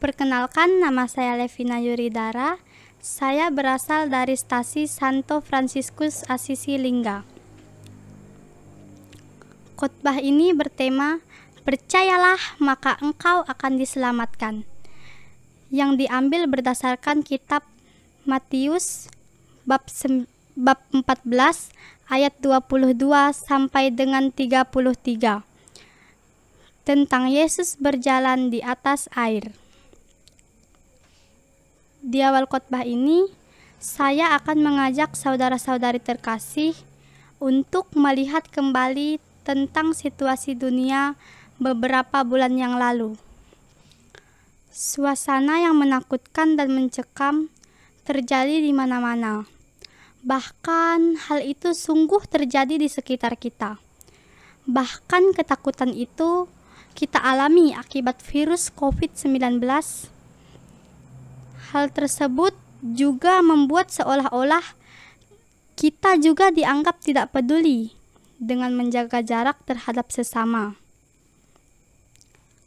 Perkenalkan, nama saya Levina Yuridara. Saya berasal dari stasi Santo Fransiskus Assisi Lingga. Khotbah ini bertema, "Percayalah maka engkau akan diselamatkan", yang diambil berdasarkan kitab Matius bab 14 ayat 22 sampai dengan 33 tentang Yesus berjalan di atas air. Di awal khotbah ini, saya akan mengajak saudara-saudari terkasih untuk melihat kembali tentang situasi dunia beberapa bulan yang lalu. Suasana yang menakutkan dan mencekam terjadi di mana-mana. Bahkan hal itu sungguh terjadi di sekitar kita. Bahkan ketakutan itu kita alami akibat virus COVID-19. Hal tersebut juga membuat seolah-olah kita juga dianggap tidak peduli dengan menjaga jarak terhadap sesama.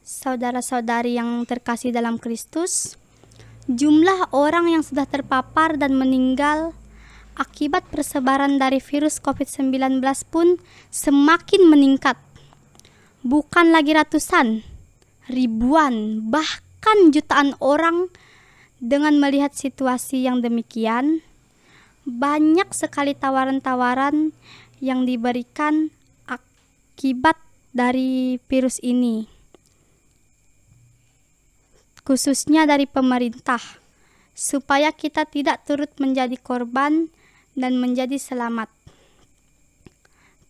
Saudara-saudari yang terkasih dalam Kristus, jumlah orang yang sudah terpapar dan meninggal akibat persebaran dari virus COVID-19 pun semakin meningkat. Bukan lagi ratusan, ribuan, bahkan jutaan orang. Dengan melihat situasi yang demikian, banyak sekali tawaran-tawaran yang diberikan akibat dari virus ini, khususnya dari pemerintah, supaya kita tidak turut menjadi korban dan menjadi selamat.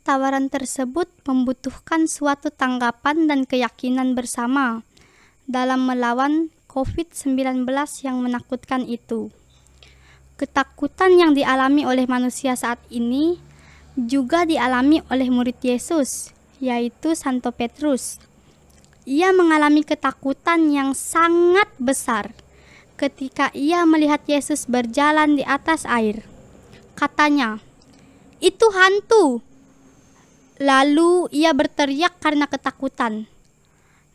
Tawaran tersebut membutuhkan suatu tanggapan dan keyakinan bersama dalam melawan COVID-19 yang menakutkan itu. Ketakutan yang dialami oleh manusia saat ini juga dialami oleh murid Yesus, yaitu Santo Petrus. Ia mengalami ketakutan yang sangat besar ketika ia melihat Yesus berjalan di atas air. Katanya, "Itu hantu." Lalu ia berteriak karena ketakutan.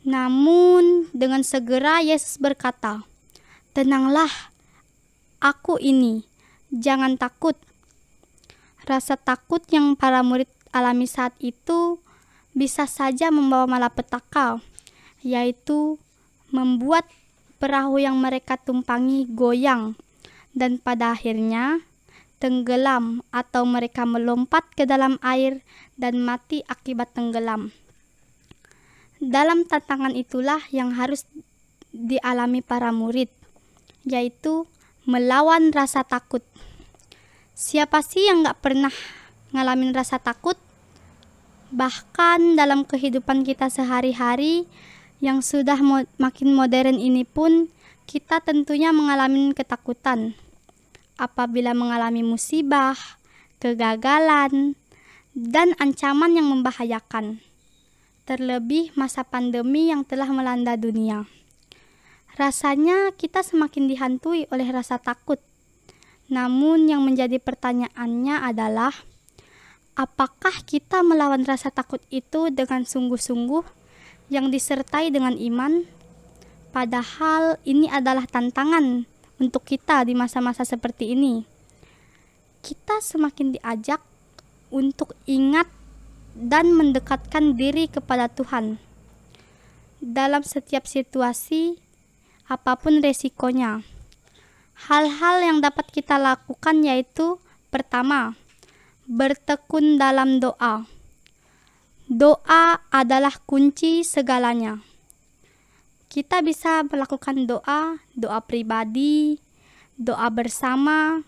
Namun dengan segera Yesus berkata, "Tenanglah, aku ini, jangan takut." Rasa takut yang para murid alami saat itu bisa saja membawa malapetaka, yaitu membuat perahu yang mereka tumpangi goyang dan pada akhirnya tenggelam atau mereka melompat ke dalam air dan mati akibat tenggelam. Dalam tantangan itulah yang harus dialami para murid, yaitu melawan rasa takut. Siapa sih yang gak pernah ngalamin rasa takut? Bahkan dalam kehidupan kita sehari-hari yang sudah makin modern ini pun, kita tentunya mengalami ketakutan. Apabila mengalami musibah, kegagalan, dan ancaman yang membahayakan. Terlebih masa pandemi yang telah melanda dunia. Rasanya kita semakin dihantui oleh rasa takut. Namun yang menjadi pertanyaannya adalah, apakah kita melawan rasa takut itu dengan sungguh-sungguh yang disertai dengan iman? Padahal ini adalah tantangan untuk kita di masa-masa seperti ini. Kita semakin diajak untuk ingat dan mendekatkan diri kepada Tuhan dalam setiap situasi, apapun resikonya. Hal-hal yang dapat kita lakukan yaitu, pertama, bertekun dalam doa. Doa adalah kunci segalanya. Kita bisa melakukan doa pribadi, doa bersama,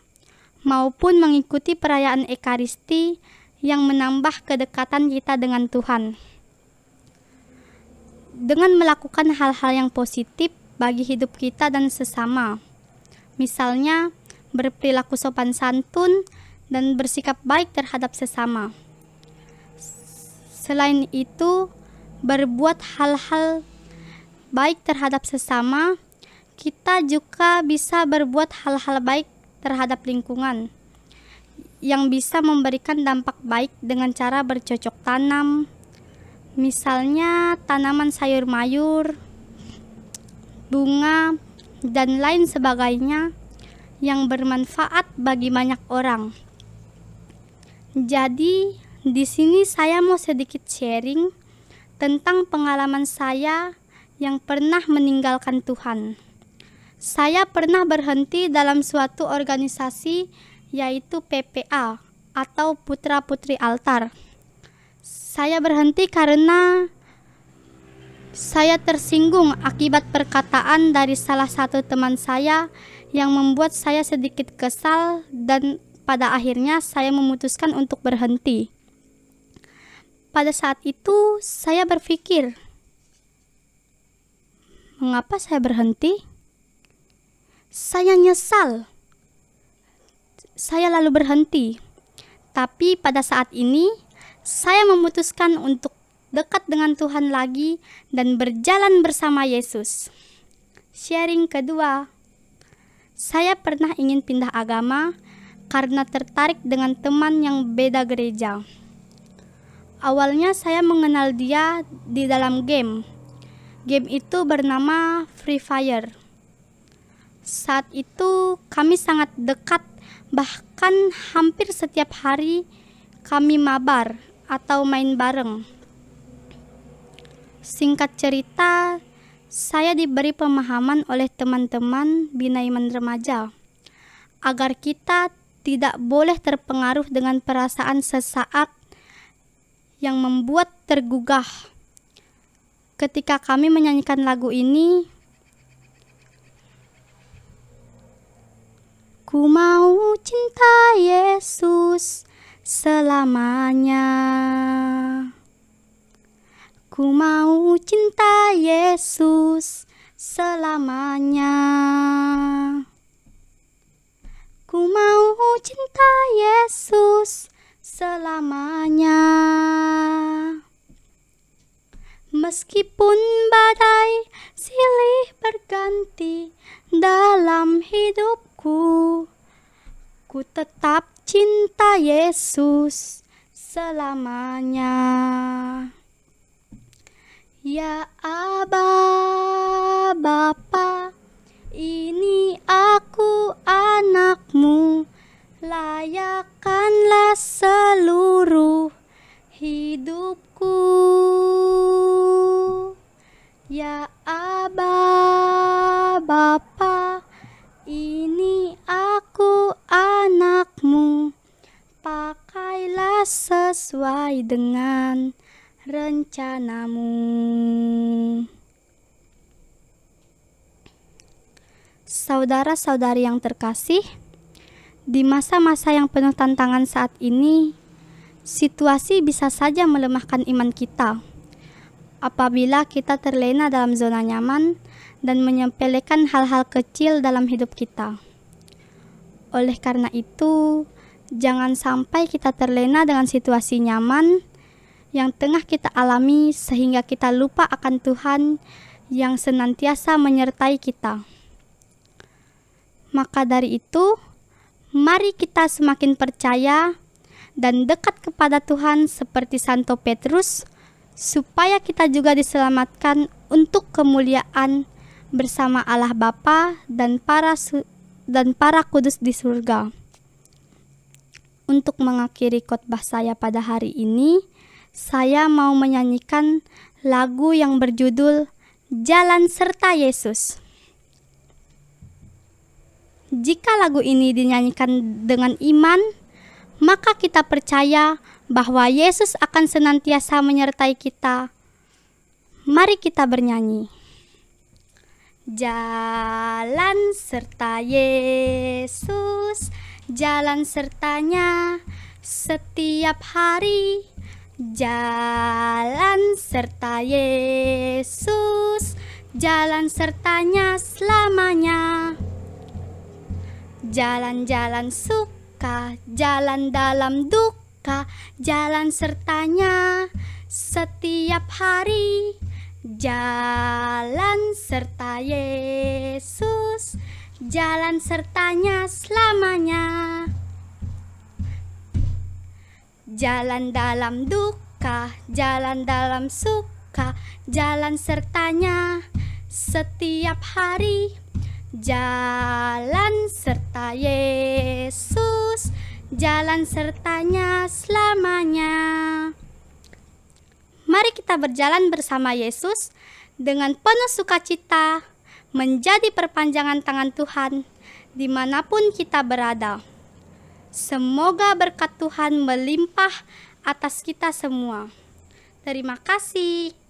maupun mengikuti perayaan Ekaristi yang menambah kedekatan kita dengan Tuhan. Dengan melakukan hal-hal yang positif bagi hidup kita dan sesama, misalnya berperilaku sopan santun dan bersikap baik terhadap sesama. Selain itu, berbuat hal-hal baik terhadap sesama, kita juga bisa berbuat hal-hal baik terhadap lingkungan yang bisa memberikan dampak baik dengan cara bercocok tanam, misalnya tanaman sayur mayur, bunga, dan lain sebagainya yang bermanfaat bagi banyak orang. Jadi, di sini saya mau sedikit sharing tentang pengalaman saya yang pernah meninggalkan Tuhan. Saya pernah berhenti dalam suatu organisasi, yaitu PPA atau Putra Putri Altar. Saya berhenti karena saya tersinggung akibat perkataan dari salah satu teman saya yang membuat saya sedikit kesal, dan pada akhirnya saya memutuskan untuk berhenti. Pada saat itu saya berpikir, mengapa saya berhenti? Saya nyesal. Saya lalu berhenti. Tapi pada saat ini saya memutuskan untuk dekat dengan Tuhan lagi dan berjalan bersama Yesus. Sharing kedua, saya pernah ingin pindah agama karena tertarik dengan teman yang beda gereja. Awalnya saya mengenal dia di dalam game. Game itu bernama Free Fire. Saat itu kami sangat dekat, bahkan hampir setiap hari kami mabar atau main bareng. Singkat cerita, saya diberi pemahaman oleh teman-teman Binaiman Remaja agar kita tidak boleh terpengaruh dengan perasaan sesaat yang membuat tergugah. Ketika kami menyanyikan lagu ini, ku mau cinta Yesus selamanya. Ku mau cinta Yesus selamanya. Ku mau cinta Yesus selamanya. Meskipun badai silih berganti dalam hidupku, ku tetap cinta Yesus selamanya. Ya Aba, Bapa, ini aku anakmu, layakkanlah seluruh hidupku. Ya Aba, Bapa, ini aku anakmu, pakailah sesuai dengan rencanamu. Saudara-saudari yang terkasih, di masa-masa yang penuh tantangan saat ini, situasi bisa saja melemahkan iman kita apabila kita terlena dalam zona nyaman dan menyepelekan hal-hal kecil dalam hidup kita. Oleh karena itu, jangan sampai kita terlena dengan situasi nyaman yang tengah kita alami sehingga kita lupa akan Tuhan yang senantiasa menyertai kita. Maka dari itu, mari kita semakin percaya dan dekat kepada Tuhan seperti Santo Petrus, supaya kita juga diselamatkan untuk kemuliaan bersama Allah Bapa dan para kudus di surga. Untuk mengakhiri khotbah saya pada hari ini, saya mau menyanyikan lagu yang berjudul Jalan Serta Yesus. Jika lagu ini dinyanyikan dengan iman, maka kita percaya bahwa Yesus akan senantiasa menyertai kita. Mari kita bernyanyi. Jalan serta Yesus, jalan sertanya setiap hari. Jalan serta Yesus, jalan sertanya selamanya. Jalan-jalan suka, jalan dalam duka, jalan sertanya setiap hari. Jalan serta Yesus, jalan sertanya selamanya. Jalan dalam duka, jalan dalam suka, jalan sertanya Setiap hari jalan serta Yesus, jalan sertanya selamanya. Mari kita berjalan bersama Yesus dengan penuh sukacita, menjadi perpanjangan tangan Tuhan dimanapun kita berada. Semoga berkat Tuhan melimpah atas kita semua. Terima kasih.